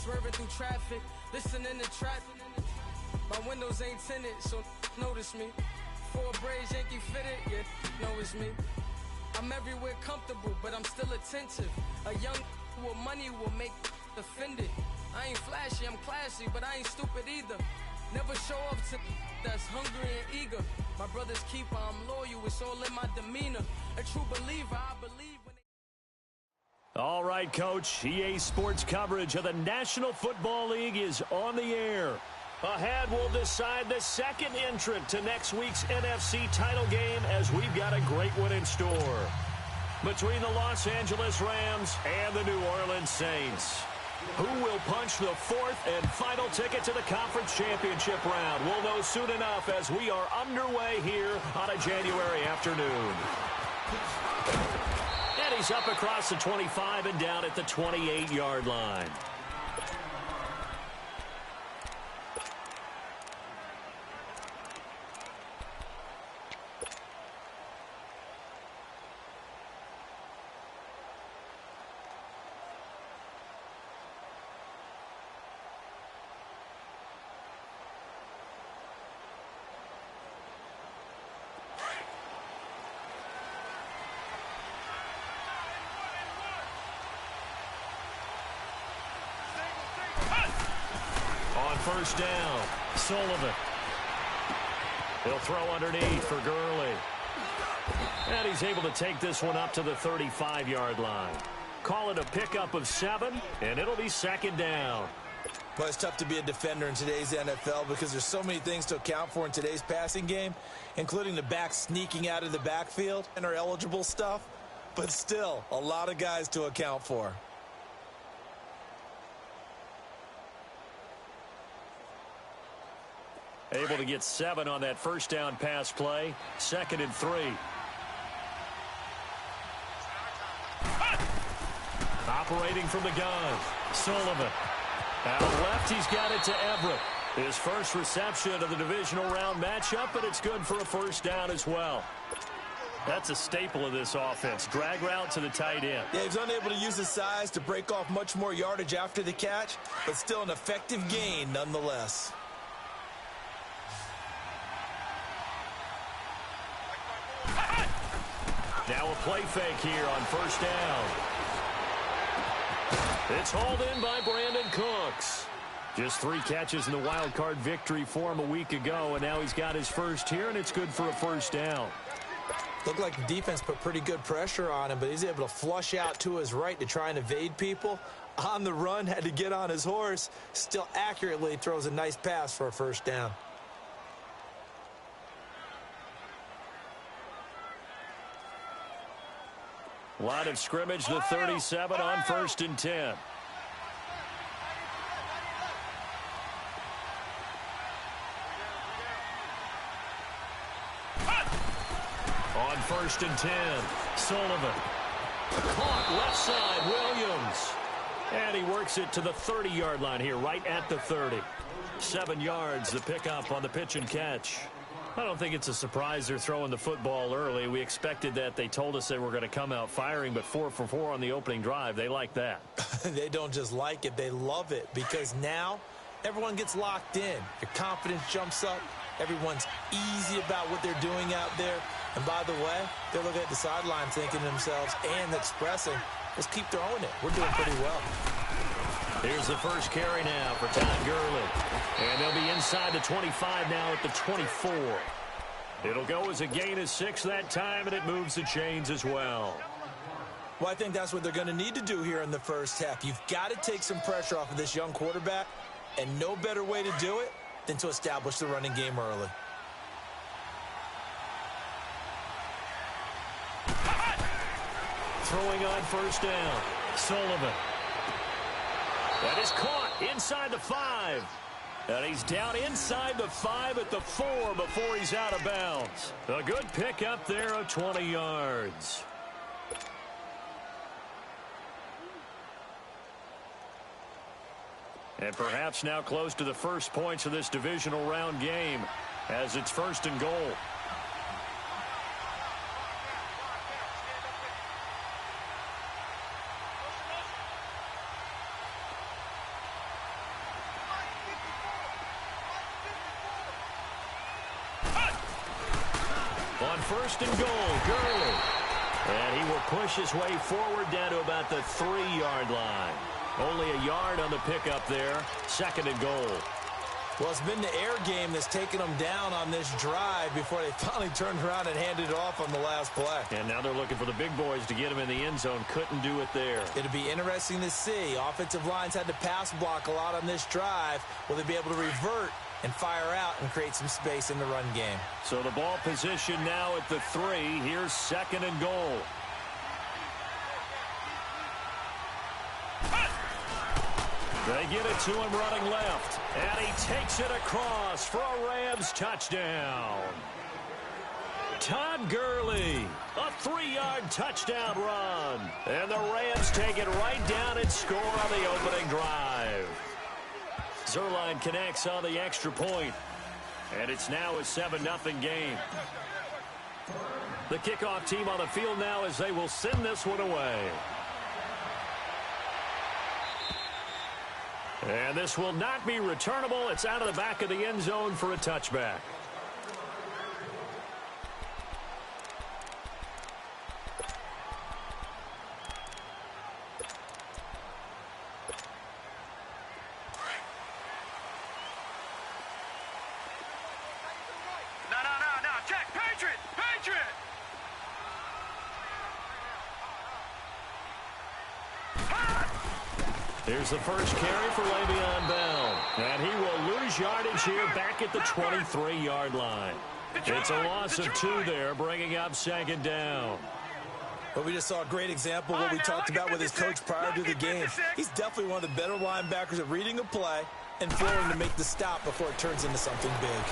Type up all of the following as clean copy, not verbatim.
Swerving through traffic, listening to trap. My windows ain't tinted, so notice me. Four braids, Yankee fitted, yeah, know it's me. I'm everywhere comfortable, but I'm still attentive. A young with money will make offended. I ain't flashy, I'm classy, but I ain't stupid either. Never show up to that's hungry and eager. My brother's keeper, I'm loyal, it's all in my demeanor. A true believer, I believe when they... All right, Coach, EA Sports coverage of the National Football League is on the air. Ahead, we'll decide the second entrant to next week's NFC title game as we've got a great one in store. Between the Los Angeles Rams and the New Orleans Saints. Who will punch the fourth and final ticket to the conference championship round? We'll know soon enough as we are underway here on a January afternoon. And he's up across the 25 and down at the 28-yard line. First down, Sullivan. He'll throw underneath for Gurley. And he's able to take this one up to the 35-yard line. Call it a pickup of 7, and it'll be second down. Well, it's tough to be a defender in today's NFL because there's so many things to account for in today's passing game, including the back sneaking out of the backfield and our eligible stuff. But still, a lot of guys to account for. Able to get 7 on that first down pass play. 2nd and 3. Operating from the gun. Sullivan. Out left, he's got it to Everett. His first reception of the divisional round matchup, but it's good for a first down as well. That's a staple of this offense. Drag route to the tight end. Yeah, he's unable to use his size to break off much more yardage after the catch, but still an effective gain nonetheless. Now a play fake here on first down. It's hauled in by Brandon Cooks. Just 3 catches in the wild card victory for him a week ago, and now he's got his first here, and it's good for a first down. Looked like the defense put pretty good pressure on him, but he's able to flush out to his right to try and evade people. On the run, had to get on his horse. Still accurately throws a nice pass for a first down. Line of scrimmage, the 37 on 1st and 10. On 1st and 10, Sullivan. Caught left side, Williams. And he works it to the 30-yard line here, right at the 30. 7 yards, the pickup on the pitch and catch. I don't think it's a surprise they're throwing the football early. We expected that. They told us they were going to come out firing, but 4 for 4 on the opening drive. They like that. They don't just like it, they love it, because now everyone gets locked in. Your confidence jumps up. Everyone's easy about what they're doing out there. And by the way, they're looking at the sideline thinking to themselves and expressing, let's keep throwing it. We're doing pretty well. Here's the first carry now for Todd Gurley. And they'll be inside the 25 now at the 24. It'll go as a gain of 6 that time, and it moves the chains as well. Well, I think that's what they're going to need to do here in the first half. You've got to take some pressure off of this young quarterback, and no better way to do it than to establish the running game early. Throwing on first down, Sullivan. That is caught inside the 5. And he's down inside the 5 at the 4 before he's out of bounds. A good pickup there of 20 yards. And perhaps now close to the first points of this divisional round game as it's 1st and goal. On first and goal, Gurley. And he will push his way forward down to about the 3-yard line. Only a yard on the pickup there. Second and goal. Well, it's been the air game that's taken them down on this drive before they finally turned around and handed it off on the last play. And now they're looking for the big boys to get him in the end zone. Couldn't do it there. It'll be interesting to see. Offensive lines had to pass block a lot on this drive. Will they be able to revert and fire out and create some space in the run game? So the ball position now at the 3. Here's second and goal. They get it to him running left. And he takes it across for a Rams touchdown. Todd Gurley, a 3-yard touchdown run. And the Rams take it right down and score on the opening drive. Zerline connects on the extra point. And it's now a 7-0 game. The kickoff team on the field now as they will send this one away. And this will not be returnable. It's out of the back of the end zone for a touchback. No. Check. Patriot. Here's the first carry for Le'Veon Bell. And he will lose yardage here back at the 23-yard line. It's a loss of 2 there, bringing up second down. But we just saw a great example of what we talked about with his coach prior to the game. He's definitely one of the better linebackers at reading a play and flowing to make the stop before it turns into something big.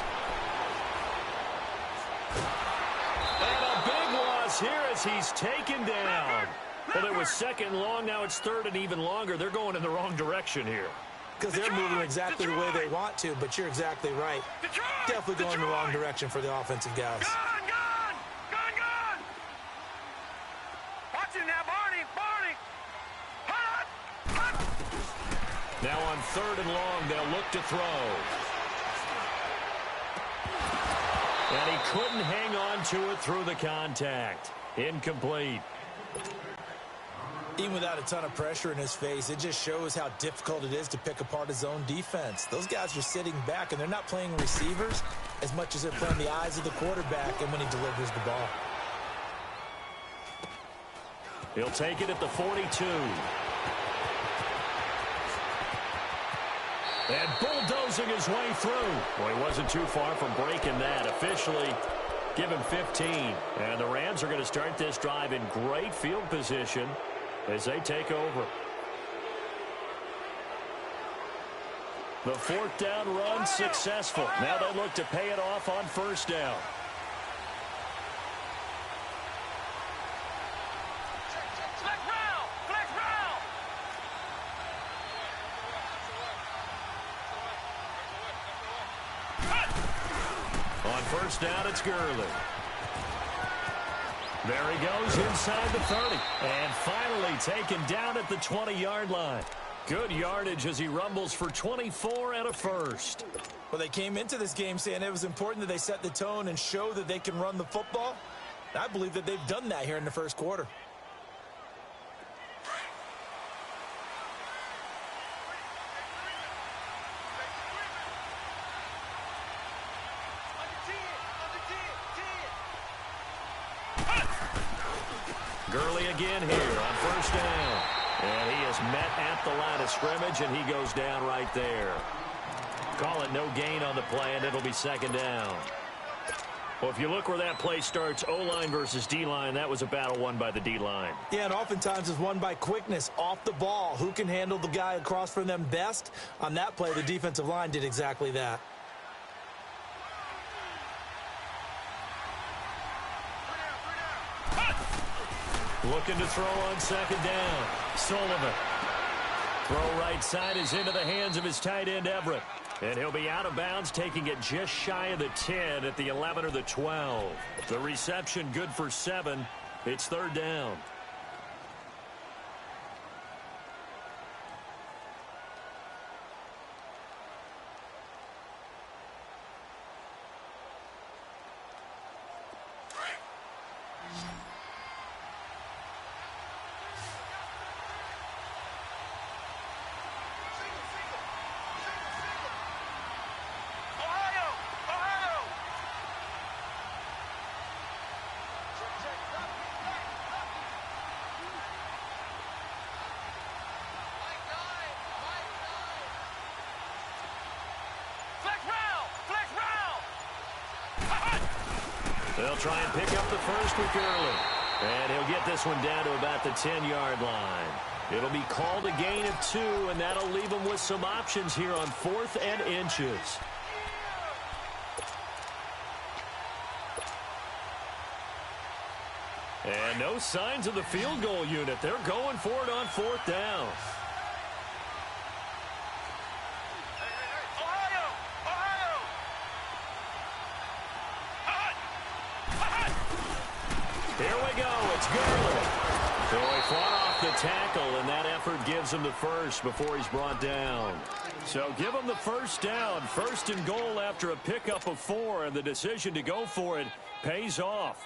And a big loss here as he's taken down. Well, it was second and long. Now it's third and even longer. They're going in the wrong direction here. Because they're moving exactly the way they want to, but you're exactly right. Definitely going in the wrong direction for the offensive guys. Gone! Watch him now, Barney! Hot! Now on third and long, they'll look to throw. And he couldn't hang on to it through the contact. Incomplete. Even without a ton of pressure in his face, it just shows how difficult it is to pick apart his own defense. Those guys are sitting back, and they're not playing receivers as much as they're playing the eyes of the quarterback and when he delivers the ball. He'll take it at the 42. And bulldozing his way through. Well, he wasn't too far from breaking that. Officially, give him 15. And the Rams are going to start this drive in great field position as they take over. The 4th down run successful. Now they look to pay it off on first down. Flex round! On first down, it's Gurley. There he goes inside the 30. And finally taken down at the 20-yard line. Good yardage as he rumbles for 24 and a first. Well, they came into this game saying it was important that they set the tone and show that they can run the football. I believe that they've done that here in the first quarter. Gurley again here on first down. And he is met at the line of scrimmage, and he goes down right there. Call it no gain on the play, and it'll be second down. Well, if you look where that play starts, O-line versus D-line, that was a battle won by the D-line. Yeah, and oftentimes it's won by quickness off the ball. Who can handle the guy across from them best? On that play, the defensive line did exactly that. Looking to throw on second down. Sullivan. Throw right side is into the hands of his tight end, Everett. And he'll be out of bounds, taking it just shy of the 10 at the 11 or the 12. The reception good for 7. It's third down. They'll try and pick up the first week early. And he'll get this one down to about the 10-yard line. It'll be called a gain of 2, and that'll leave them with some options here on 4th and inches. And no signs of the field goal unit. They're going for it on 4th down. Here we go. It's Gurley. So he fought off the tackle, and that effort gives him the first before he's brought down. So give him the first down. 1st and goal after a pickup of 4, and the decision to go for it pays off.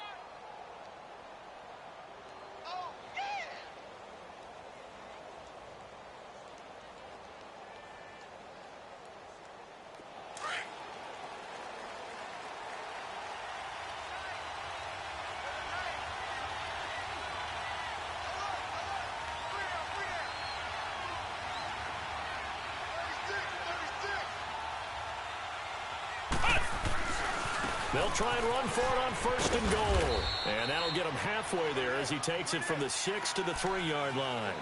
They'll try and run for it on 1st and goal. And that'll get him halfway there as he takes it from the 6 to the 3-yard line.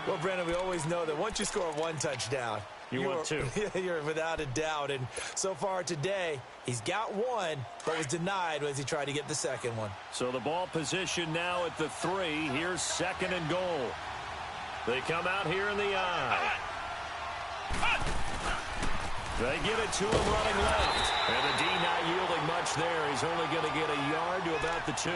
Well, Brandon, we always know that once you score 1 touchdown, you want 2. You're without a doubt. And so far today, he's got 1, but was denied as he tried to get the second one. So the ball position now at the 3. Here's 2nd and goal. They come out here in the I. They give it to him running left. And the D not yielding much there. He's only going to get a yard to about the 2.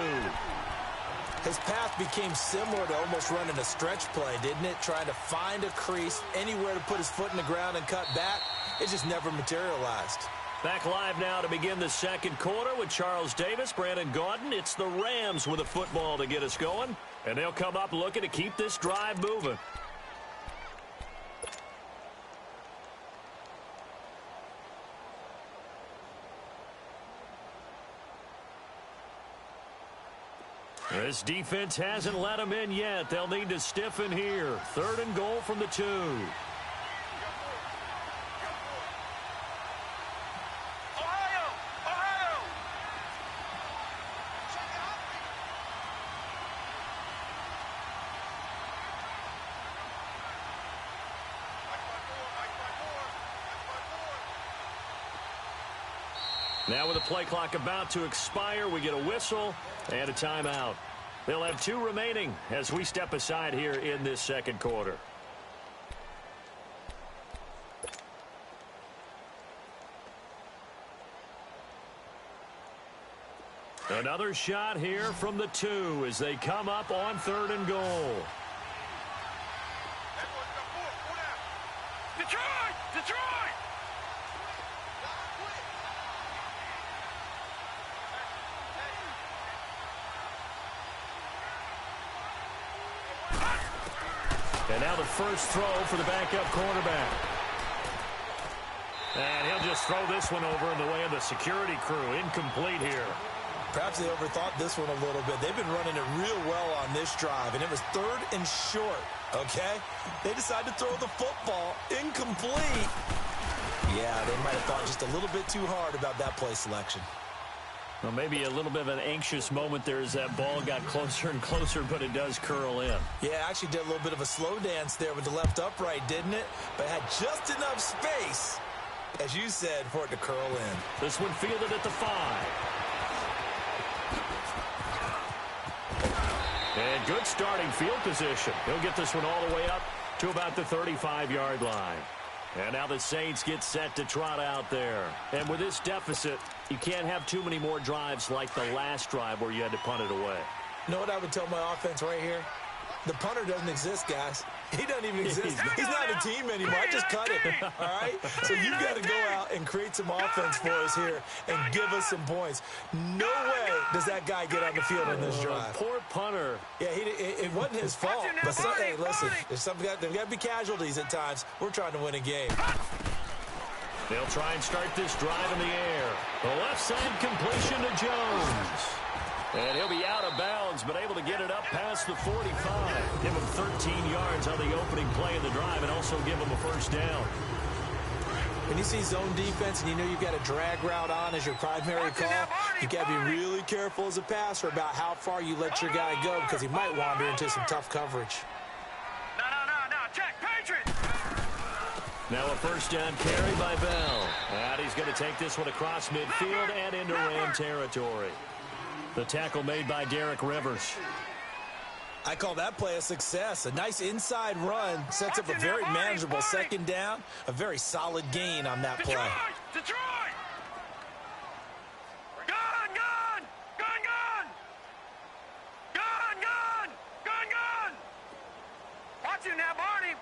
His path became similar to almost running a stretch play, didn't it? Trying to find a crease, anywhere to put his foot in the ground and cut back. It just never materialized. Back live now to begin the 2nd quarter with Charles Davis, Brandon Gaudin. It's the Rams with a football to get us going. And they'll come up looking to keep this drive moving. This defense hasn't let them in yet. They'll need to stiffen here. 3rd and goal from the 2. Now with the play clock about to expire, we get a whistle and a timeout. They'll have 2 remaining as we step aside here in this 2nd quarter. Another shot here from the 2 as they come up on 3rd and goal. Detroit! Detroit! And now the first throw for the backup quarterback. And he'll just throw this one over in the way of the security crew. Incomplete here. Perhaps they overthought this one a little bit. They've been running it real well on this drive, and it was 3rd and short, okay? They decided to throw the football. Incomplete. Yeah, they might have thought just a little bit too hard about that play selection. Well, maybe a little bit of an anxious moment there as that ball got closer and closer, but it does curl in. Yeah, actually did a little bit of a slow dance there with the left upright, didn't it? But had just enough space, as you said, for it to curl in. This one fielded at the 5. And good starting field position. He'll get this one all the way up to about the 35-yard line. And now the Saints get set to trot out there. And with this deficit, you can't have too many more drives like the last drive where you had to punt it away. You know what I would tell my offense right here? The punter doesn't exist, guys. He doesn't even exist. He's not a team anymore. I just cut it, all right? So you've got to go out and create some offense for us here and give us some points. No way does that guy get on the field in this drive. Poor punter. Yeah, it wasn't his fault. But hey, listen, there's got to be casualties at times. We're trying to win a game. They'll try and start this drive in the air. The left side completion to Jones. And he'll be out of bounds, but able to get it up past the 45. Give him 13 yards on the opening play of the drive and also give him a first down. When you see zone defense and you know you've got a drag route on as your primary call, you got to be really careful as a passer about how far you let your guy go because he might wander into some tough coverage. No, check, Patriots! Now a first down carry by Bell. And he's going to take this one across midfield and into Ram territory. The tackle made by Derek Rivers. I call that play a success. A nice inside run sets up a very manageable second down. A very solid gain on that play. Detroit! Gun! Watch you now, Barney!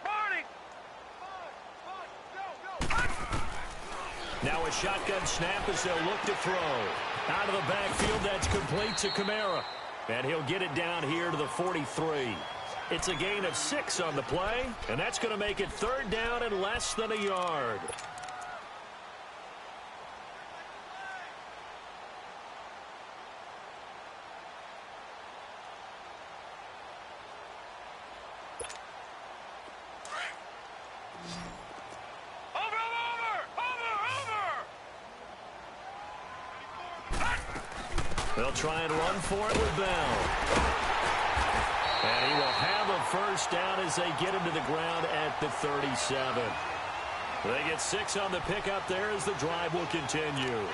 Now a shotgun snap as they'll look to throw. Out of the backfield, that's complete to Kamara. And he'll get it down here to the 43. It's a gain of 6 on the play, and that's going to make it third down and less than a yard. They'll try and run for it with Bell. And he will have a first down as they get him to the ground at the 37. They get 6 on the pickup there as the drive will continue.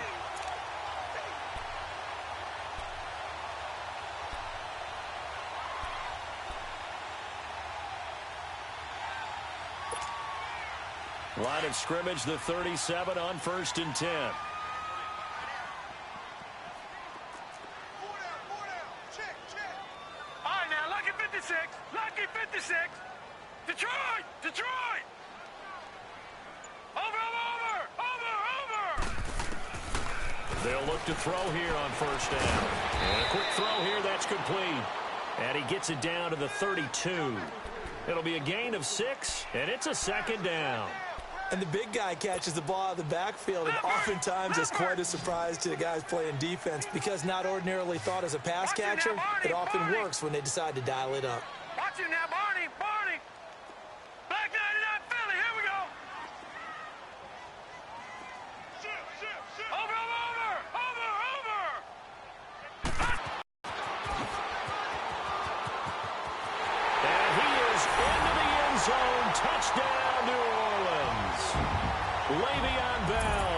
Line of scrimmage, the 37 on 1st and 10. Lucky 56. Detroit! Over! They'll look to throw here on first down. And a quick throw here, that's complete. And he gets it down to the 32. It'll be a gain of 6, and it's a second down. And the big guy catches the ball out of the backfield, and oftentimes it's quite a surprise to the guys playing defense because not ordinarily thought as a pass catcher, it often works when they decide to dial it up. Watch it now, Barney! Black 99 Philly, here we go! Over! And he is into the end zone. Touchdown, New Orleans. Le'Veon Bell,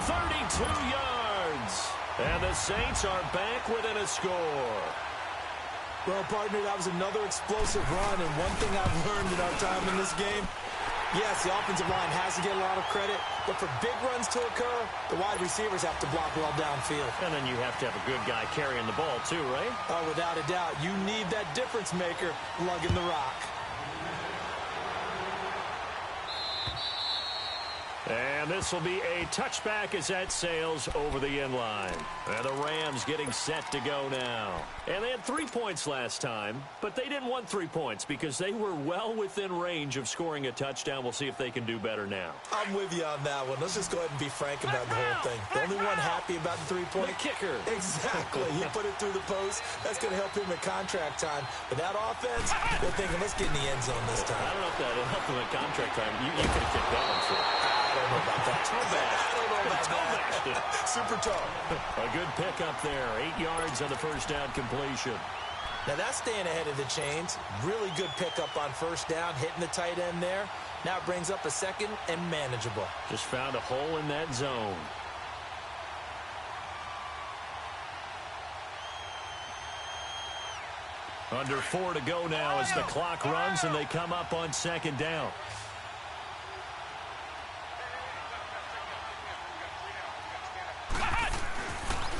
32 yards. And the Saints are back within a score. Well, partner, that was another explosive run, and one thing I've learned in our time in this game, yes, the offensive line has to get a lot of credit, but for big runs to occur, the wide receivers have to block well downfield. And then you have to have a good guy carrying the ball too, right? Oh, without a doubt. You need that difference maker lugging the rock. And this will be a touchback as that sails over the end line. And the Rams getting set to go now. And they had 3 points last time, but they didn't want 3 points because they were well within range of scoring a touchdown. We'll see if they can do better now. I'm with you on that one. Let's just go ahead and be frank about the whole thing. The only one happy about the 3-point. The kicker. Exactly. He put it through the post. That's going to help him at contract time. But that offense, they're thinking, let's get in the end zone this time. I don't know if that helped him at contract time. You could have kicked that one, too. I don't know about that. Toe bash. I don't know about that. Super toe. A good pickup there. 8 yards on the first down completion. Now that's staying ahead of the chains. Really good pickup on first down, hitting the tight end there. Now it brings up a second and manageable. Just found a hole in that zone. Under 4 to go now as the clock runs and they come up on second down.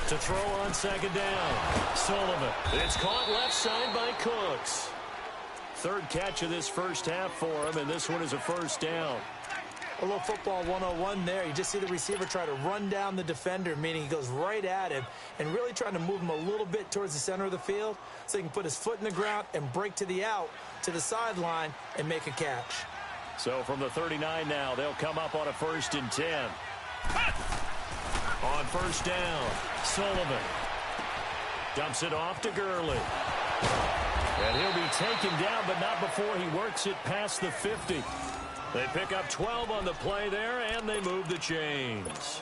To throw on second down. Sullivan. It's caught left side by Cooks. Third catch of this first half for him, and this one is a first down. A little football 101 there. You just see the receiver try to run down the defender, meaning he goes right at him and really trying to move him a little bit towards the center of the field so he can put his foot in the ground and break to the out, to the sideline, and make a catch. So from the 39 now, they'll come up on a 1st and 10. On first down, Sullivan dumps it off to Gurley. And he'll be taken down, but not before he works it past the 50. They pick up 12 on the play there, and they move the chains.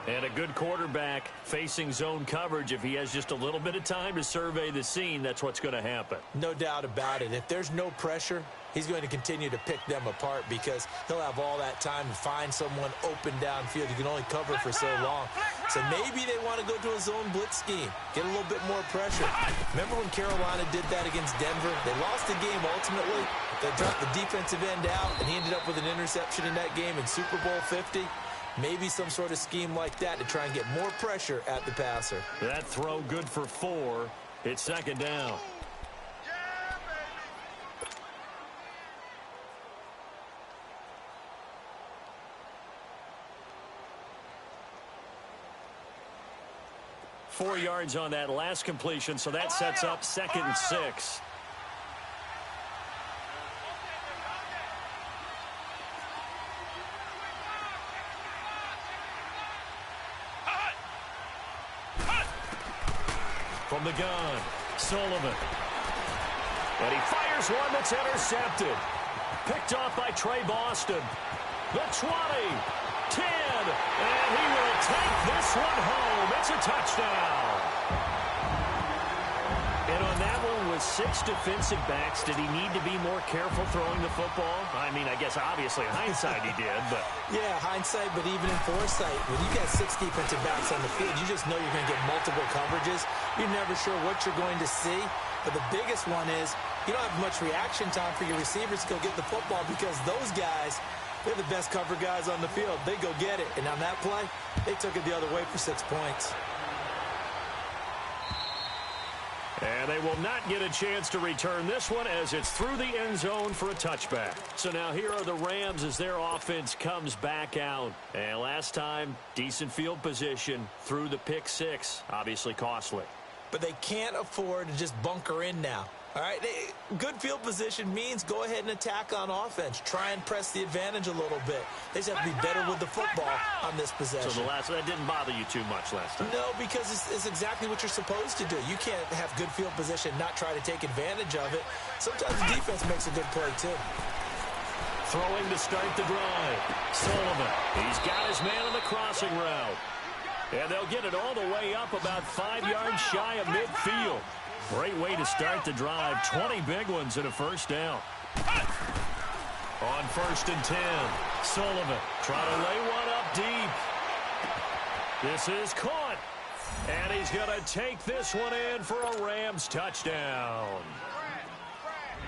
And a good quarterback facing zone coverage. If he has just a little bit of time to survey the scene, that's what's going to happen. No doubt about it. If there's no pressure, he's going to continue to pick them apart because he'll have all that time to find someone open downfield. You can only cover for so long. So maybe they want to go to a zone blitz scheme, get a little bit more pressure. Remember when Carolina did that against Denver? They lost the game ultimately. They dropped the defensive end out, and he ended up with an interception in that game in Super Bowl 50. Maybe some sort of scheme like that to try and get more pressure at the passer. That throw good for 4. It's second down. Yeah, baby. 4 yards on that last completion, so that sets up 2nd and 6. From the gun, Sullivan. And he fires one that's intercepted. Picked off by Trey Boston. The 20, 10, and he will take this one home. It's a touchdown. And on that one with 6 defensive backs, did he need to be more careful throwing the football? I mean, I guess obviously in hindsight he did, but... Yeah, hindsight, but even in foresight, when you got 6 defensive backs on the field, you just know you're going to get multiple coverages. You're never sure what you're going to see. But the biggest one is you don't have much reaction time for your receivers to go get the football because those guys, they're the best cover guys on the field. They go get it. And on that play, they took it the other way for 6 points. And they will not get a chance to return this one as it's through the end zone for a touchback. So now here are the Rams as their offense comes back out. And last time, decent field position through the pick 6. Obviously costly. But they can't afford to just bunker in now. All right, good field position means go ahead and attack on offense. Try and press the advantage a little bit. They just have to be better with the football on this possession. So that didn't bother you too much last time? No, because it's exactly what you're supposed to do. You can't have good field position and not try to take advantage of it. Sometimes the defense makes a good play, too. Throwing to start the drive. Sullivan, he's got his man on the crossing route. And they'll get it all the way up about 5 yards shy of midfield. Great way to start the drive. 20 big ones and a first down. On 1st and 10, Sullivan trying to lay one up deep. This is caught. And he's going to take this one in for a Rams touchdown.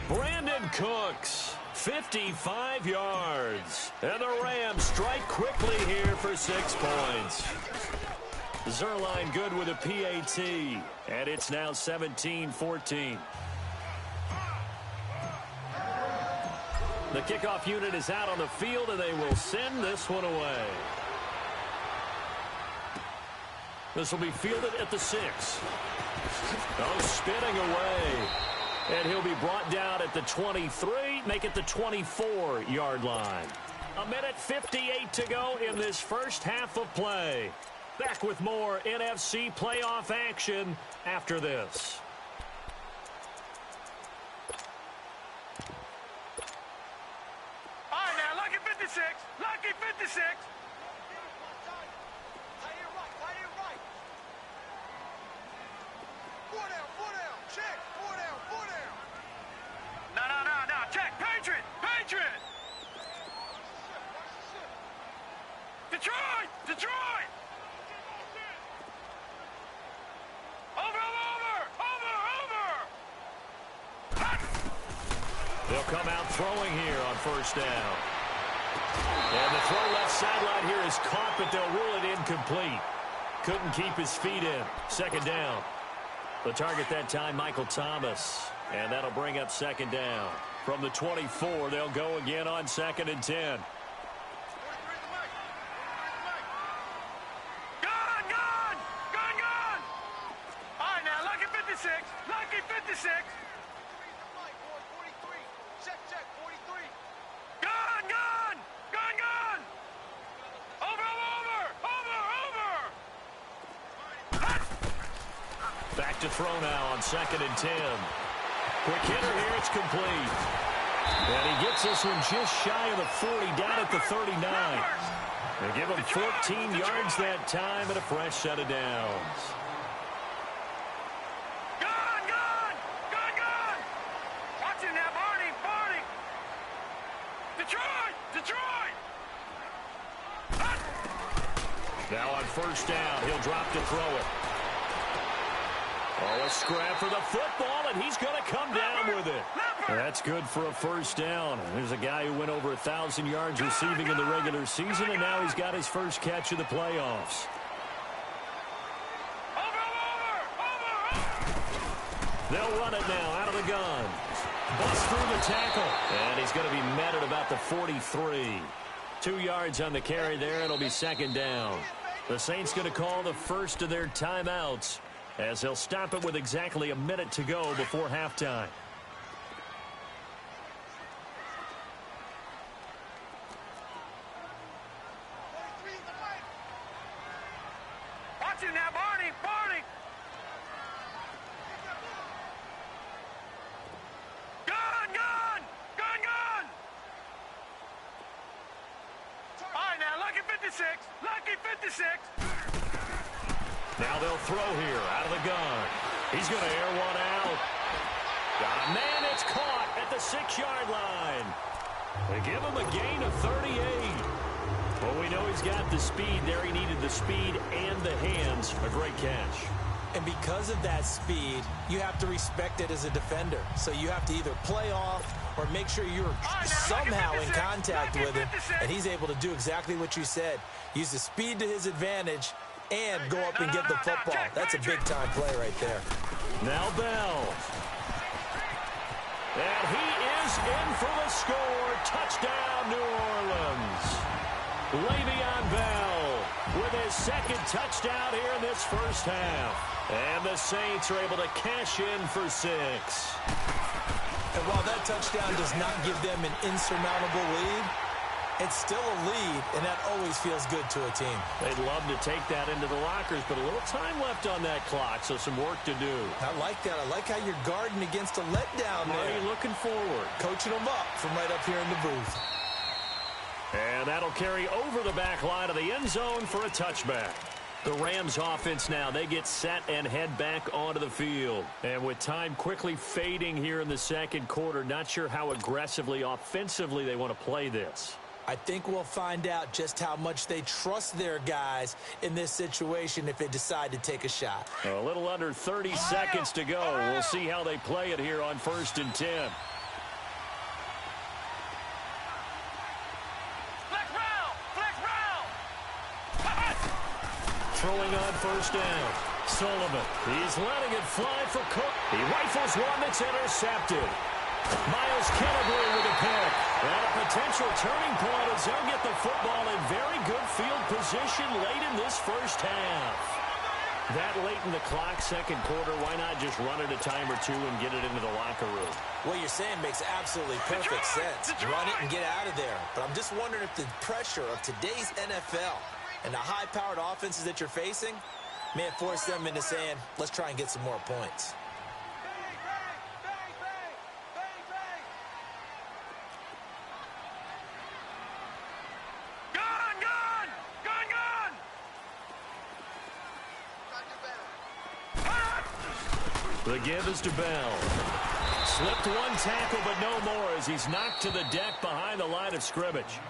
Brandon Cooks, 55 yards. And the Rams strike quickly here for 6 points. Zerline good with a PAT, and it's now 17-14. The kickoff unit is out on the field, and they will send this one away. This will be fielded at the 6. Oh, spinning away. And he'll be brought down at the 23, make it the 24-yard line. 1:58 to go in this first half of play. Back with more NFC playoff action after this. All right, now, lucky 56. Lucky 56. Tie it right. 4 down. Check. 4 down. No. Check. Patriot. Detroit. They'll come out throwing here on 1st down. And the throw left sideline here is caught, but they'll rule it incomplete. Couldn't keep his feet in. 2nd down. The target that time, Michael Thomas. And that'll bring up 2nd down. From the 24, they'll go again on 2nd and 10. Gun! All right, now, lucky 56. Lucky 56. Check, 43. Gun! Over! Back to throw now on 2nd and 10. Quick hitter here, it's complete. And he gets this one just shy of the 40, down at the 39. They give him 14 yards that time and a fresh set of downs. Watching that, Barney. Detroit. Now on first down, he'll drop to throw it. Oh, a scrap for the football, and he's going to come down with it. That's good for a first down. There's a guy who went over 1,000 yards receiving in the regular season, and now he's got his first catch of the playoffs. They'll run it now out of the gun. Bust through the tackle. And he's going to be met at about the 43. 2 yards on the carry there. It'll be second down. The Saints going to call the first of their timeouts, as they'll stop it with exactly a minute to go before halftime. Watching that, Barney. Gun. All right, now, Lucky 56. Now they'll throw here out of the gun. He's going to air one out. Got a man that's caught at the 6-yard line. They give him a gain of 38. Well, we know he's got the speed there. He needed the speed and the hands. A great catch. And because of that speed, you have to respect it as a defender. So you have to either play off or make sure you're somehow in contact with him. And he's able to do exactly what you said. Use the speed to his advantage and go up and get the football. That's a big-time play right there. Now Bell. And he is in for the score. Touchdown, New Orleans. Le'Veon Bell with his second touchdown here in this first half. And the Saints are able to cash in for 6. And while that touchdown does not give them an insurmountable lead, it's still a lead, and that always feels good to a team. They'd love to take that into the lockers, but a little time left on that clock, so some work to do. I like that. I like how you're guarding against a letdown there. Marty looking forward. Coaching them up from right up here in the booth. And that'll carry over the back line of the end zone for a touchback. The Rams offense now, they get set and head back onto the field. And with time quickly fading here in the second quarter, not sure how aggressively, offensively they want to play this. I think we'll find out just how much they trust their guys in this situation if they decide to take a shot. A little under 30 seconds to go. We'll see how they play it here on 1st and 10. Throwing on first down. Sullivan. He's letting it fly for Cook. He rifles one that's intercepted. Miles Kennedy with a pick. And a potential turning point as they'll get the football in very good field position late in this first half. That late in the clock, second quarter, why not just run it a time or two and get it into the locker room? What you're saying makes absolutely perfect sense. Run it and get out of there. But I'm just wondering if the pressure of today's NFL and the high-powered offenses that you're facing may force them into saying, let's try and get some more points. The give is to Bell. Slipped one tackle, but no more as he's knocked to the deck behind the line of scrimmage.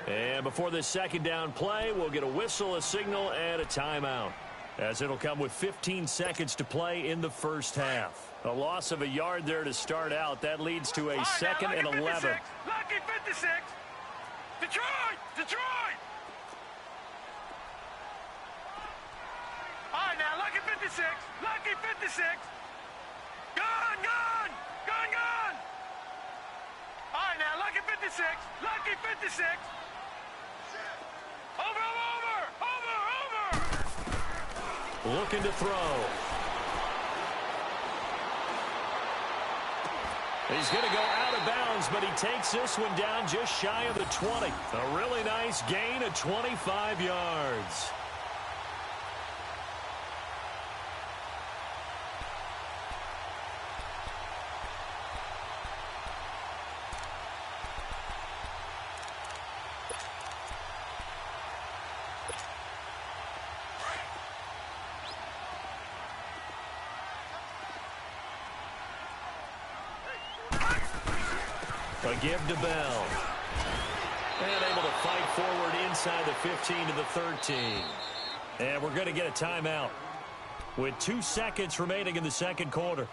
And before this second down play, we'll get a whistle, a signal, and a timeout, as it'll come with 15 seconds to play in the first half. A loss of a yard there to start out. That leads to a second and 11. Lucky 56. Detroit. All right, now, Lucky 56. Gun. All right, now, Lucky 56. Over. Looking to throw. He's going to go out of bounds, but he takes this one down just shy of the 20. A really nice gain of 25 yards. A give to Bell. And able to fight forward inside the 15 to the 13. And we're going to get a timeout with 2 seconds remaining in the second quarter.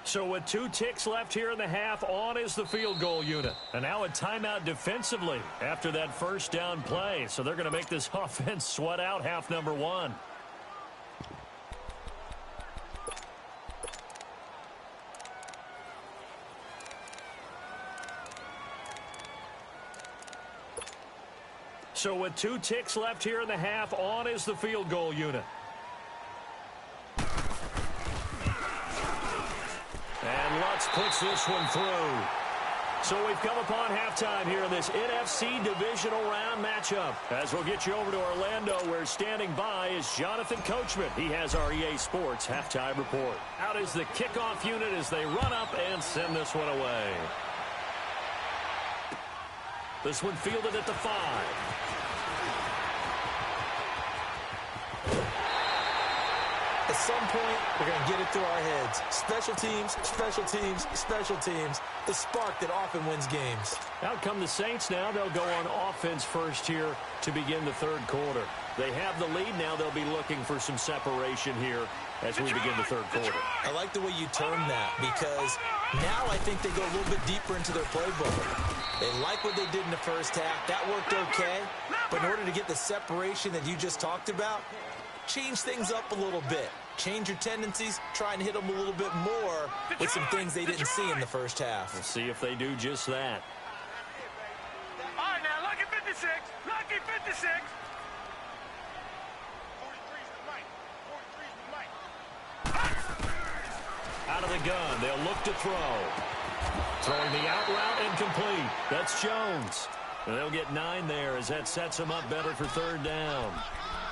So with 2 ticks left here in the half, on is the field goal unit. And now a timeout defensively after that first down play. So they're going to make this offense sweat out half number 1. So with 2 ticks left here in the half, on is the field goal unit. And Lutz puts this one through. So we've come upon halftime here in this NFC divisional round matchup. As we'll get you over to Orlando, where standing by is Jonathan Coachman. He has our EA Sports halftime report. Out is the kickoff unit as they run up and send this one away. This one fielded at the 5. At some point, we're going to get it through our heads. Special teams, special teams, special teams. The spark that often wins games. Out come the Saints now. They'll go on offense first here to begin the third quarter. They have the lead now. They'll be looking for some separation here as we begin the third quarter. I like the way you term that, because now I think they go a little bit deeper into their playbook. They like what they did in the first half. That worked okay. But in order to get the separation that you just talked about, change things up a little bit. Change your tendencies, try and hit them a little bit more with some things they didn't see in the first half. We'll see if they do just that. All right, now, lucky 56. Lucky 56. 43's the mic. 43's the mic. Out of the gun, they'll look to throw. Throwing the out route incomplete. That's Jones. And they'll get 9 there as that sets them up better for third down.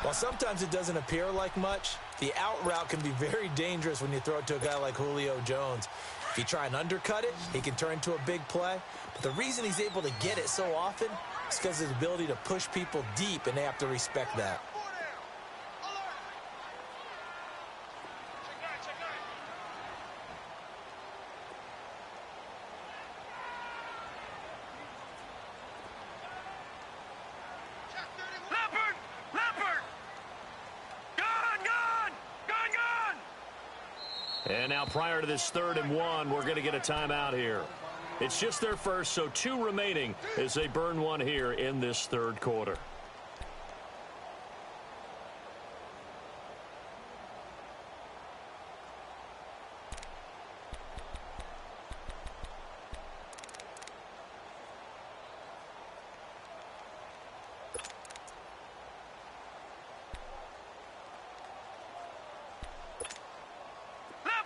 While sometimes it doesn't appear like much, the out route can be very dangerous when you throw it to a guy like Julio Jones. If you try and undercut it, he can turn into a big play. But the reason he's able to get it so often is because of his ability to push people deep, and they have to respect that. And now prior to this 3rd and 1, we're going to get a timeout here. It's just their first, so 2 remaining as they burn one here in this third quarter.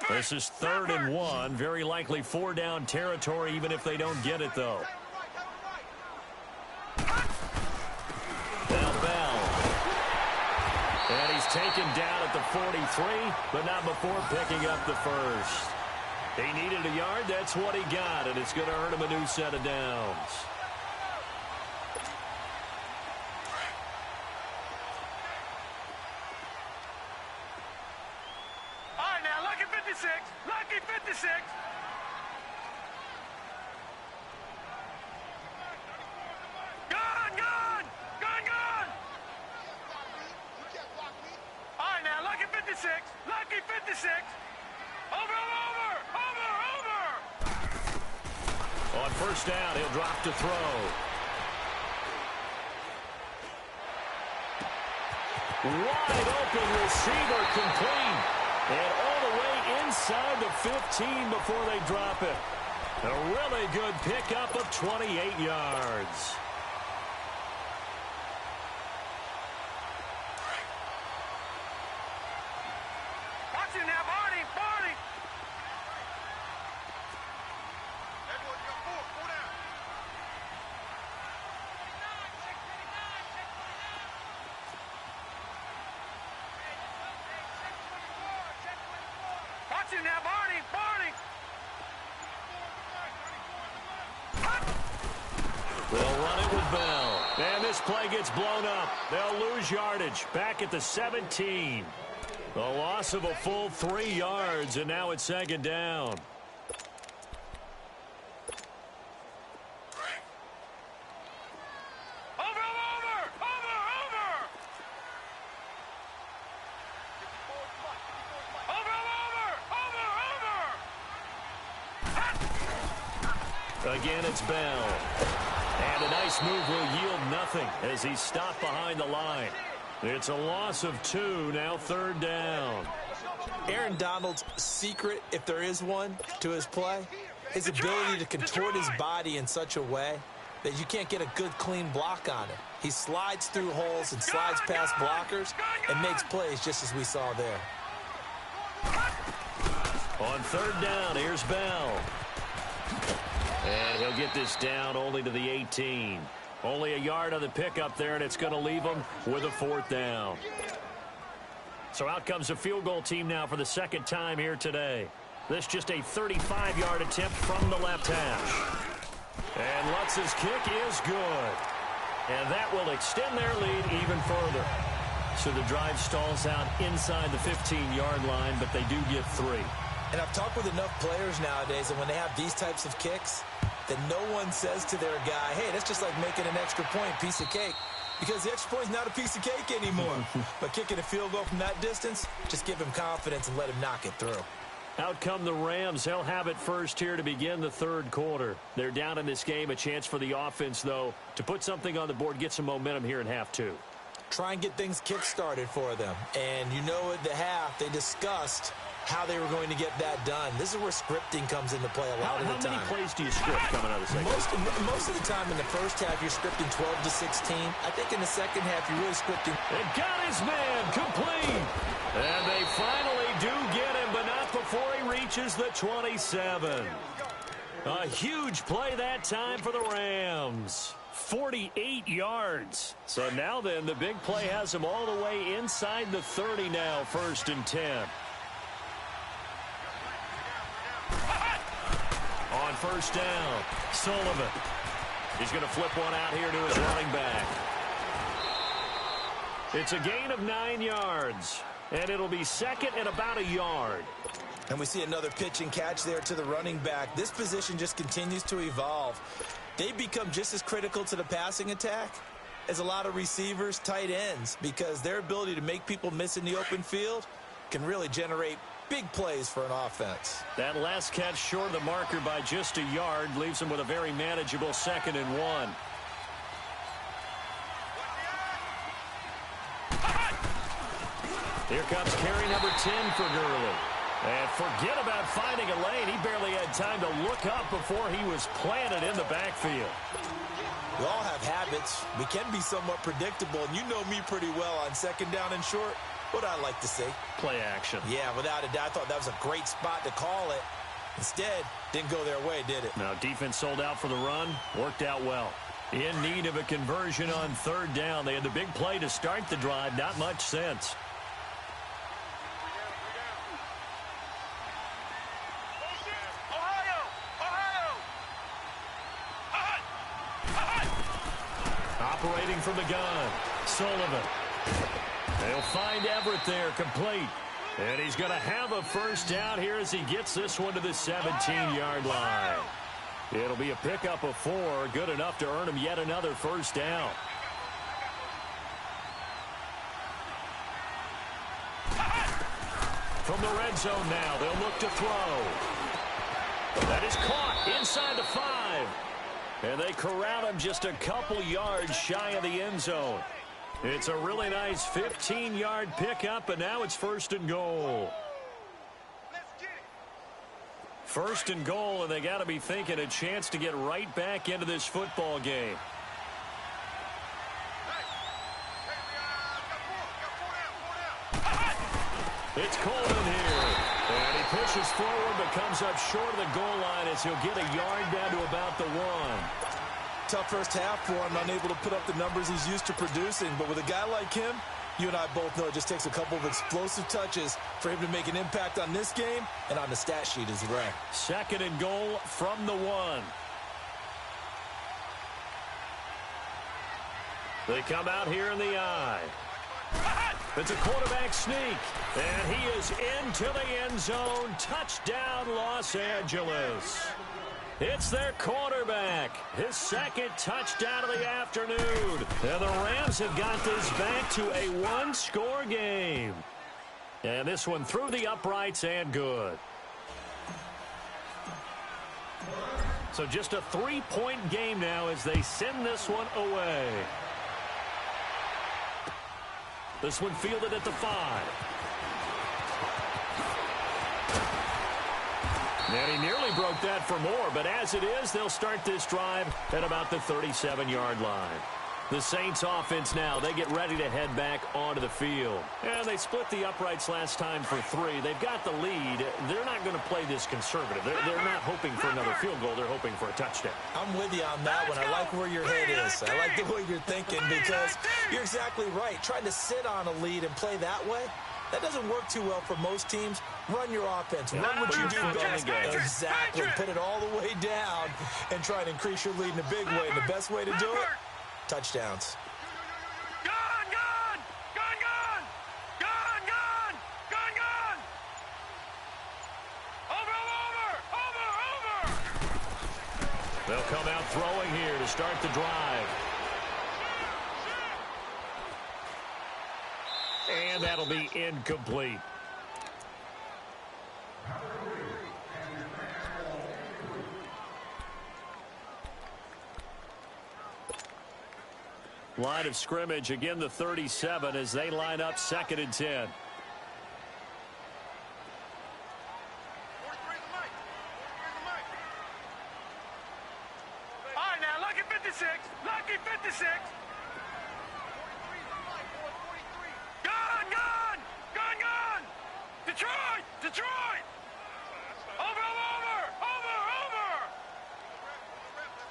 This is 3rd and 1. Very likely 4-down territory, even if they don't get it, though. Now Bell. And he's taken down at the 43, but not before picking up the first. He needed a yard. That's what he got, and it's going to earn him a new set of downs. Lucky 56. Gun, gun, gun, gun. All right, now, lucky 56. Lucky 56. Over. On first down, he'll drop to throw. Wide open receiver complete. And all the way inside the 15 before they drop it. A really good pickup of 28 yards. Watch it now, Barney. Watch it now, Barney. They'll run it with Bell. And this play gets blown up. They'll lose yardage. Back at the 17. A loss of a full 3 yards, and now it's 2nd down. Again, it's Bell. And a nice move will yield nothing as he's stopped behind the line. It's a loss of 2, now 3rd down. Aaron Donald's secret, if there is one, to his play, his ability to contort his body in such a way that you can't get a good, clean block on it. He slides through holes and slides past blockers and makes plays just as we saw there. On 3rd down, here's Bell. And he'll get this down only to the 18. Only a yard on the pickup there, and it's going to leave him with a 4th down. So out comes a field goal team now for the 2nd time here today. This just a 35-yard attempt from the left hash. And Lutz's kick is good. And that will extend their lead even further. So the drive stalls out inside the 15-yard line, but they do get 3. And I've talked with enough players nowadays, and when they have these types of kicks, that no one says to their guy, hey, that's just like making an extra point, piece of cake. Because the extra point is not a piece of cake anymore. But kicking a field goal from that distance, just give him confidence and let him knock it through. Out come the Rams. They'll have it first here to begin the 3rd quarter. They're down in this game. A chance for the offense, though, to put something on the board, get some momentum here in half 2. Try and get things kick-started for them. And you know at the half, they discussed how they were going to get that done. This is where scripting comes into play a lot of the time. How many plays do you script coming out of the second? Most of the time in the first half, you're scripting 12 to 16. I think in the second half, you're really scripting. And got his man complete. And they finally do get him, but not before he reaches the 27. A huge play that time for the Rams. 48 yards. So now then, the big play has him all the way inside the 30 now, 1st and 10. On 1st down, Sullivan. He's going to flip one out here to his running back. It's a gain of 9 yards, and it'll be 2nd and about a yard. And we see another pitch and catch there to the running back. This position just continues to evolve. They become just as critical to the passing attack as a lot of receivers, tight ends, because their ability to make people miss in the open field can really generate big plays for an offense. That last catch short of the marker by just a yard leaves him with a very manageable 2nd and 1. Here comes carry number 10 for Gurley. And forget about finding a lane. He barely had time to look up before he was planted in the backfield. We all have habits. We can be somewhat predictable, and you know me pretty well on 2nd down and short. What I like to see. Play action. Yeah, without a doubt. I thought that was a great spot to call it. Instead, didn't go their way, did it? Now, defense sold out for the run. Worked out well. In need of a conversion on 3rd down. They had the big play to start the drive. Not much sense. Operating from the gun, Sullivan. They'll find Everett there, complete. And he's going to have a 1st down here as he gets this one to the 17-yard line. It'll be a pickup of 4, good enough to earn him yet another 1st down. From the red zone now, they'll look to throw. That is caught inside the 5. And they corral him just a couple yards shy of the end zone. It's a really nice 15-yard pickup, and now it's 1st and goal. 1st and goal, and they got to be thinking a chance to get right back into this football game. It's Coleman here. And he pushes forward but comes up short of the goal line as he'll get a yard down to about the 1. Tough first half for him, unable to put up the numbers he's used to producing. But with a guy like him, you and I both know it just takes a couple of explosive touches for him to make an impact on this game and on the stat sheet as well. 2nd and goal from the 1. They come out here in the I. It's a quarterback sneak, and he is into the end zone. Touchdown, Los Angeles. It's their quarterback, his 2nd touchdown of the afternoon. And the Rams have got this back to a 1-score game. And this one through the uprights and good. So just a 3-point game now as they send this one away. This one fielded at the 5. And he nearly broke that for more, but as it is, they'll start this drive at about the 37-yard line. The Saints offense now, they get ready to head back onto the field. And they split the uprights last time for 3. They've got the lead. They're not going to play this conservative. They're not hoping for another field goal. They're hoping for a touchdown. I'm with you on that one. I like where your head is. I like the way you're thinking because you're exactly right. Trying to sit on a lead and play that way, that doesn't work too well for most teams. Run your offense. Run what you do best. Exactly. Put it all the way down and try to increase your lead in a big way. And the best way to do it, touchdowns. Gone, gone! Gone, gone! Gone, gone! Gone, gone! Over! They'll come out throwing here to start the drive. And that'll be incomplete. Line of scrimmage, again the 37 as they line up 2nd and 10. All right, now, lucky 56. Lucky 56. Gone, gone! Gone, gone! Detroit! Detroit! Over!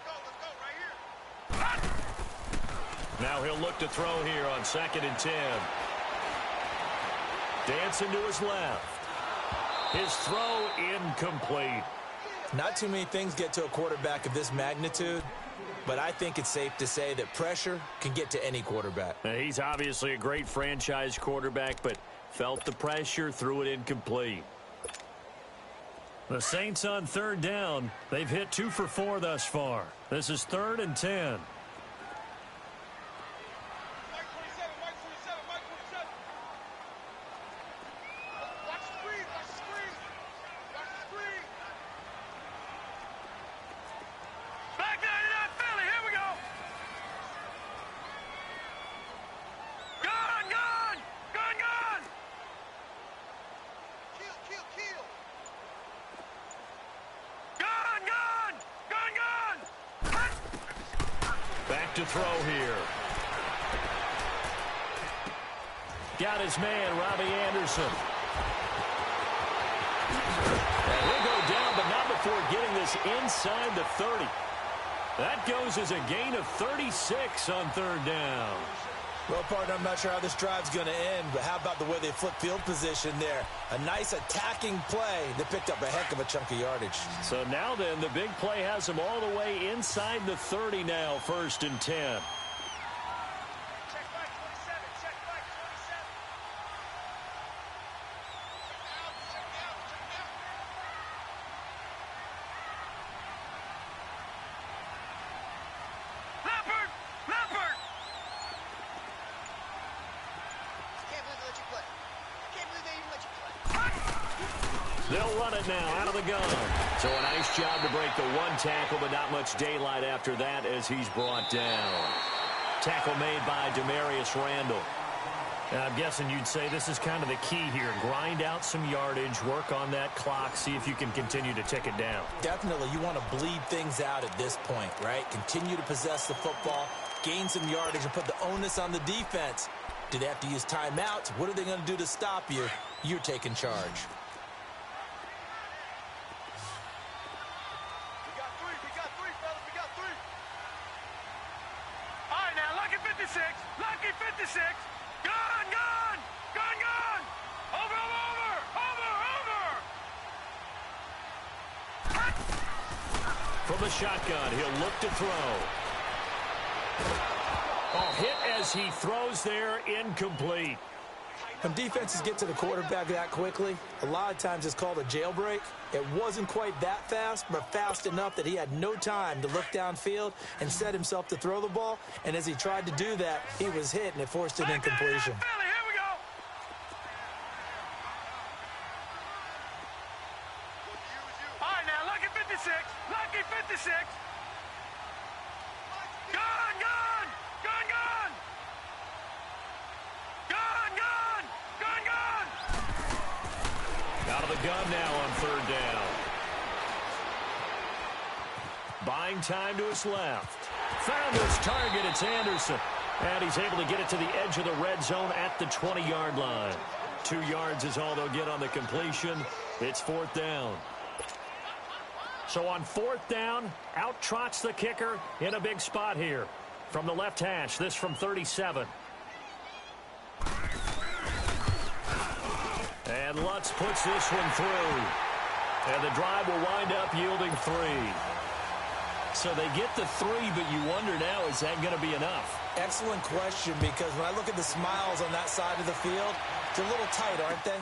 Let's go right here. Now he'll look to throw here on 2nd and 10. Dancing to his left. His throw incomplete. Not too many things get to a quarterback of this magnitude, but I think it's safe to say that pressure can get to any quarterback. He's obviously a great franchise quarterback, but felt the pressure, threw it incomplete. The Saints on 3rd down. They've hit 2 for 4 thus far. This is 3rd and 10. To throw here. Got his man, Robbie Anderson. And he'll go down, but not before getting this inside the 30. That goes as a gain of 36 on 3rd down. Well, partner, I'm not sure how this drive's going to end, but how about the way they flip field position there? A nice attacking play that picked up a heck of a chunk of yardage. So now then, the big play has them all the way inside the 30 now, 1st and 10. They'll run it now out of the gun. So a nice job to break the 1 tackle, but not much daylight after that as he's brought down. Tackle made by Demarius Randall. And I'm guessing you'd say this is kind of the key here. Grind out some yardage, work on that clock, see if you can continue to tick it down. Definitely. You want to bleed things out at this point, right? Continue to possess the football, gain some yardage, and put the onus on the defense. Do they have to use timeouts? What are they going to do to stop you? You're taking charge. Lucky 56. Gone, gone. Gone, gone. Over. From the shotgun, he'll look to throw. Oh, hit as he throws there, incomplete. When defenses get to the quarterback that quickly, a lot of times it's called a jailbreak. It wasn't quite that fast, but fast enough that he had no time to look downfield and set himself to throw the ball. And as he tried to do that, he was hit, and it forced an incompletion. Here we go. All right, now, lucky 56. Lucky 56. gun now on third down. Buying time to his left. Found his target. It's Anderson. And he's able to get it to the edge of the red zone at the 20-yard line. 2 yards is all they'll get on the completion. It's fourth down. So on fourth down, out trots the kicker in a big spot here. From the left hash, this from 37. And Lutz puts this one through. And the drive will wind up yielding 3. So they get the 3, but you wonder now, is that going to be enough? Excellent question, because when I look at the smiles on that side of the field, they're a little tight, aren't they?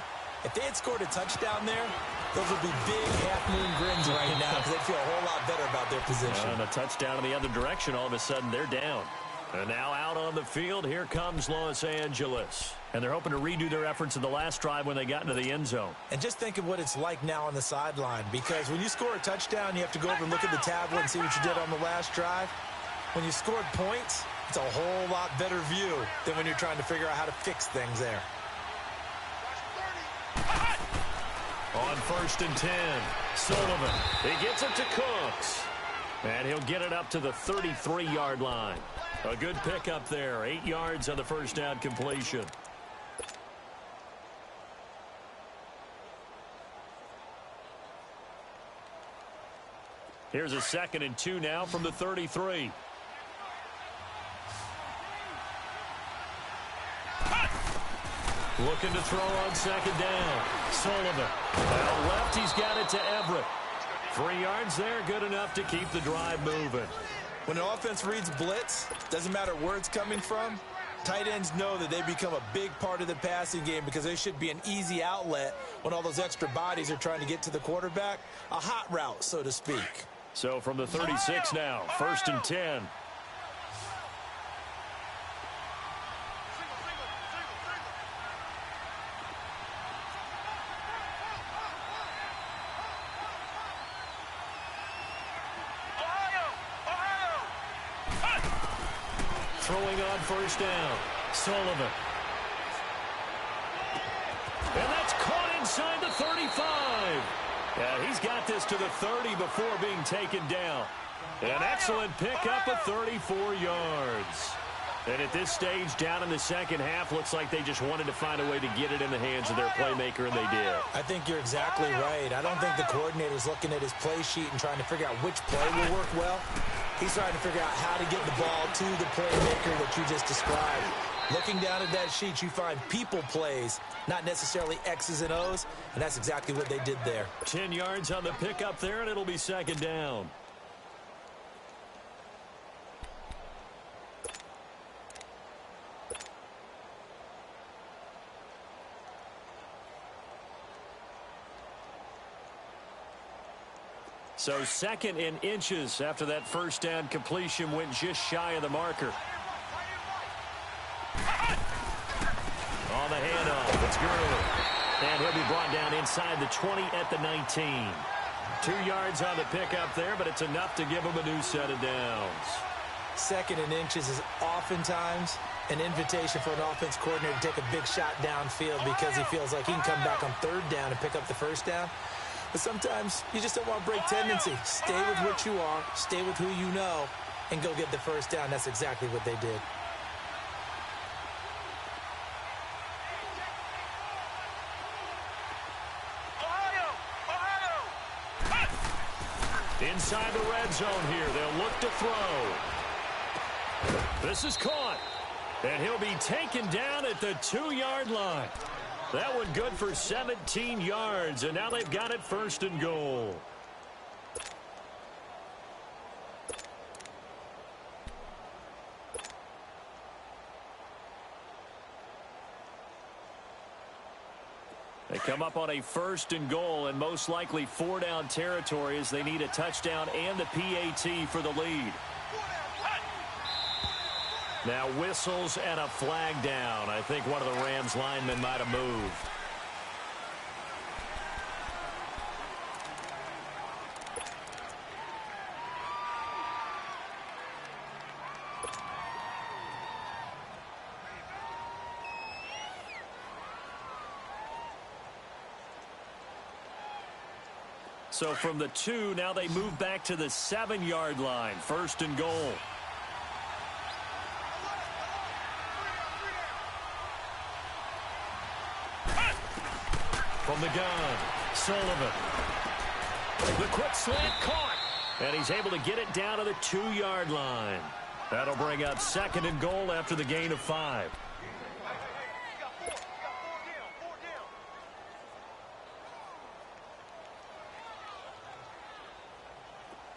If they had scored a touchdown there, those would be big half-moon grins right now because they'd feel a whole lot better about their position. And a touchdown in the other direction, all of a sudden they're down. And now out on the field, here comes Los Angeles. And they're hoping to redo their efforts in the last drive when they got into the end zone. And just think of what it's like now on the sideline, because when you score a touchdown, you have to go over and look at the tablet and see what you did on the last drive. When you scored points, it's a whole lot better view than when you're trying to figure out how to fix things there. On 1st and 10, Sullivan. He gets it to Cooks. And he'll get it up to the 33-yard line. A good pickup there. 8 yards on the first down completion. Here's a 2nd and 2 now from the 33. Looking to throw on 2nd down. Sullivan. Now left, he's got it to Everett. 3 yards there, good enough to keep the drive moving. When an offense reads blitz, doesn't matter where it's coming from, tight ends know that they become a big part of the passing game because they should be an easy outlet when all those extra bodies are trying to get to the quarterback. A hot route, so to speak. So from the 36 now, 1st and 10. Throwing on 1st down, Sullivan. And that's caught inside the 35. Yeah, he's got this to the 30 before being taken down. An excellent pickup of 34 yards. And at this stage, down in the second half, looks like they just wanted to find a way to get it in the hands of their playmaker, and they did. I think you're exactly right. I don't think the coordinator's looking at his play sheet and trying to figure out which play will work well. He's trying to figure out how to get the ball to the playmaker that you just described. Looking down at that sheet, you find people plays, not necessarily X's and O's, and that's exactly what they did there. 10 yards on the pickup there, and it'll be 2nd down. So 2nd and inches after that 1st down completion went just shy of the marker. On the handoff, it's Gurley. And he'll be brought down inside the 20 at the 19. 2 yards on the pickup there, but it's enough to give him a new set of downs. 2nd and inches is oftentimes an invitation for an offense coordinator to take a big shot downfield because he feels like he can come back on 3rd down and pick up the 1st down. But sometimes you just don't want to break tendency. Stay with what you are, stay with who you know, and go get the 1st down. That's exactly what they did. Inside the red zone here, they'll look to throw. This is caught, and he'll be taken down at the 2-yard line. That one good for 17 yards, and now they've got it 1st and goal. They come up on a 1st and goal, and most likely 4-down territory as they need a touchdown and the PAT for the lead. Now whistles and a flag down. I think one of the Rams linemen might have moved. So from the 2, now they move back to the 7-yard line. 1st and goal. From the gun, Sullivan. The quick slant caught. And he's able to get it down to the 2-yard line. That'll bring up 2nd and goal after the gain of 5.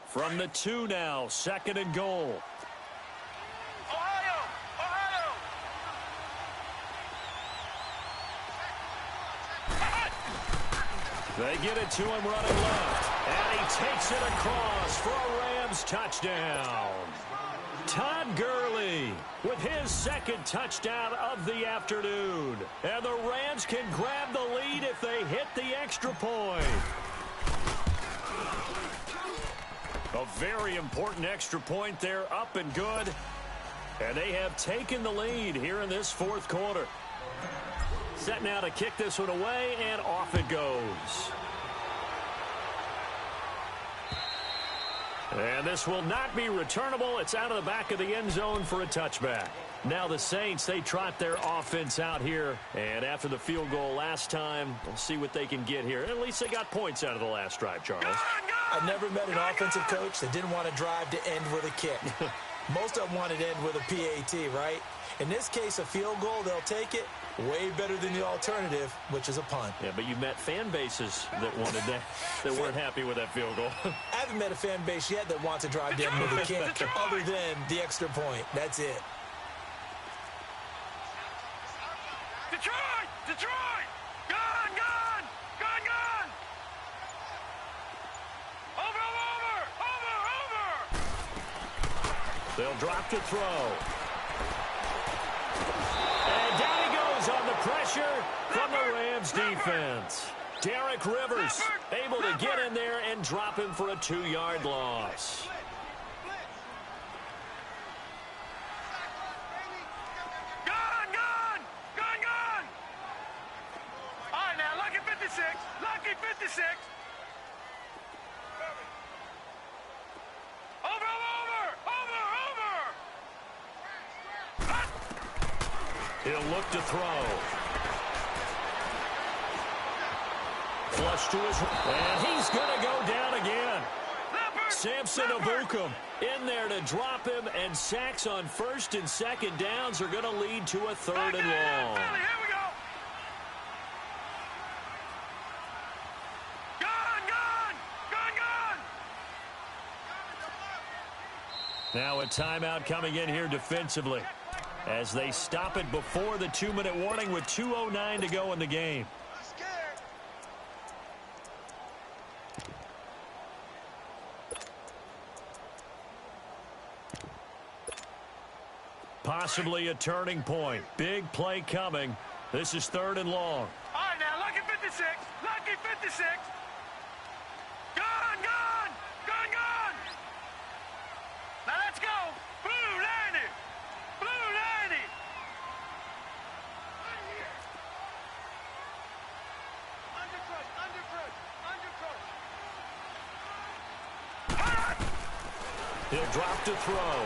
From the 2 now, 2nd and goal. Ohio! Ohio! They get it to him running left. And he takes it across for a Rams touchdown. Todd Gurley with his 2nd touchdown of the afternoon. And the Rams can grab the lead if they hit the extra point. A very important extra point there, up and good. And they have taken the lead here in this 4th quarter. Set now to kick this one away, and off it goes. And this will not be returnable. It's out of the back of the end zone for a touchback. Now the Saints, they trot their offense out here. And after the field goal last time, we'll see what they can get here. At least they got points out of the last drive, Charles. I've never met an offensive coach that didn't want to drive to end with a kick. Most of them wanted to end with a PAT, right? In this case, a field goal, they'll take it. Way better than the alternative, which is a punt. Yeah, but you've met fan bases that wanted that, that weren't happy with that field goal. I haven't met a fan base yet that wants to drive to end with a kick other than the extra point. That's it. Detroit! Detroit! Gun! Gun! Gun! Gun! Over! Over! Over! They'll drop to throw. And down he goes on the pressure from the Rams defense. Derek Rivers able to get in there and drop him for a 2-yard loss. Gun! Gun! Gun! Gun! All right, now, lucky 56. Lucky 56. Over! Over! Over! Over! He'll look to throw. Flush to his, and he's going to go down again. Samson Abukum in there to drop him, and sacks on 1st and 2nd downs are going to lead to a 3rd and long. Here we go. Gun! Gun! Gun! Gun! Now a timeout coming in here defensively as they stop it before the 2-minute warning with 2:09 to go in the game. Possibly a turning point. Big play coming. This is 3rd and long. All right, now, lucky 56. Lucky 56. Gun! Gun! Gun! Gun! Now, let's go. Blue 90. Blue 90. Undercrush. Undercrush. Undercrush. He'll drop to throw.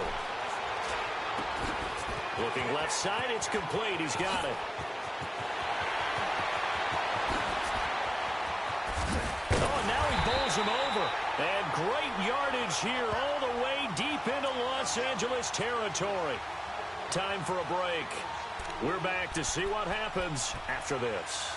Looking left side, it's complete. He's got it. Oh, and now he bowls him over. And great yardage here all the way deep into Los Angeles territory. Time for a break. We're back to see what happens after this.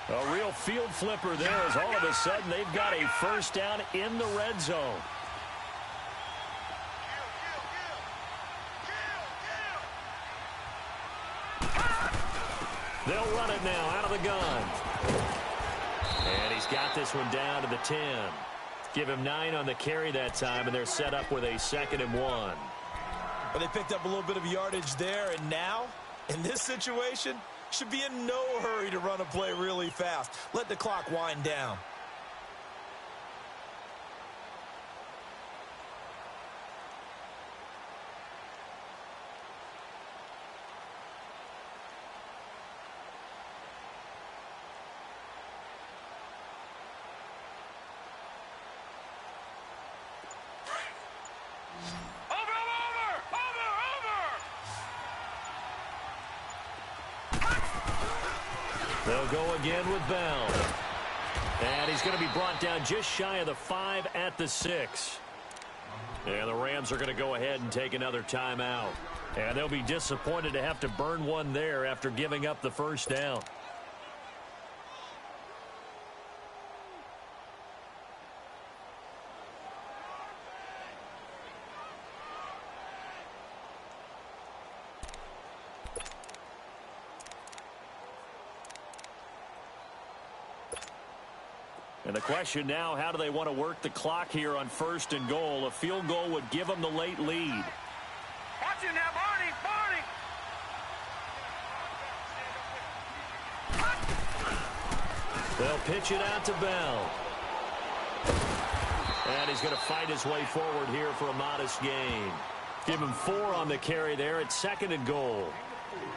A real field flipper there as all of a sudden they've got a 1st down in the red zone. They'll run it now out of the gun. And he's got this one down to the 10. Give him 9 on the carry that time, and they're set up with a 2nd and 1. Well, they picked up a little bit of yardage there, and now, in this situation, should be in no hurry to run a play really fast. Let the clock wind down. They'll go again with Bell. And he's going to be brought down just shy of the 5 at the 6. And the Rams are going to go ahead and take another timeout. And they'll be disappointed to have to burn one there after giving up the first down. And the question now, how do they want to work the clock here on 1st and goal? A field goal would give them the late lead. Watch it now, Barney! Barney! They'll pitch it out to Bell. And he's going to fight his way forward here for a modest gain. Give him 4 on the carry there at 2nd and goal.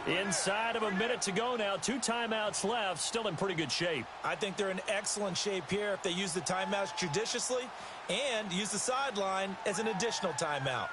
Inside of a minute to go now. 2 timeouts left. Still in pretty good shape. I think they're in excellent shape here if they use the timeouts judiciously and use the sideline as an additional timeout.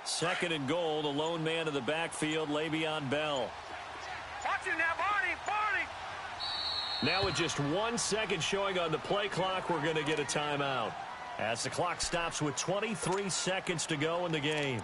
Second and goal, the lone man in the backfield, Le'Veon Bell. Watch it now, Barney! Barney! Now with just 1 second showing on the play clock, we're going to get a timeout. As the clock stops with 23 seconds to go in the game.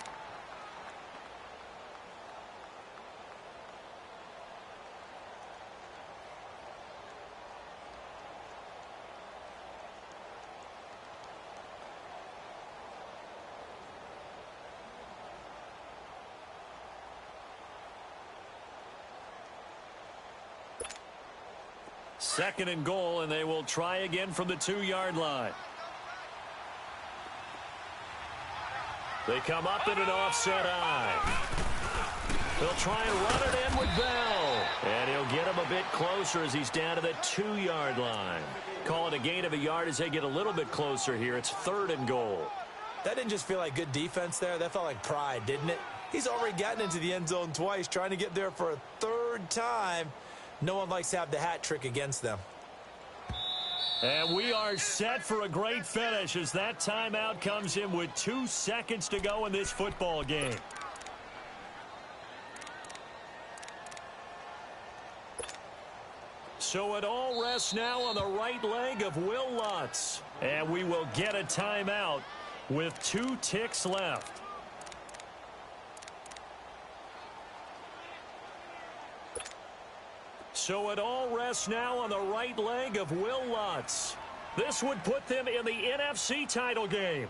Second and goal, and they will try again from the 2-yard line. They come up in an offset eye. They'll try and run it in with Bell. And he'll get him a bit closer as he's down to the 2-yard line. Call it a gain of a yard as they get a little bit closer here. It's 3rd and goal. That didn't just feel like good defense there. That felt like pride, didn't it? He's already gotten into the end zone twice, trying to get there for a 3rd time. No one likes to have the hat trick against them. And we are set for a great finish as that timeout comes in with 2 seconds to go in this football game. So it all rests now on the right leg of Will Lutz. And we will get a timeout with 2 ticks left. So it all rests now on the right leg of Will Lutz. This would put them in the NFC title game.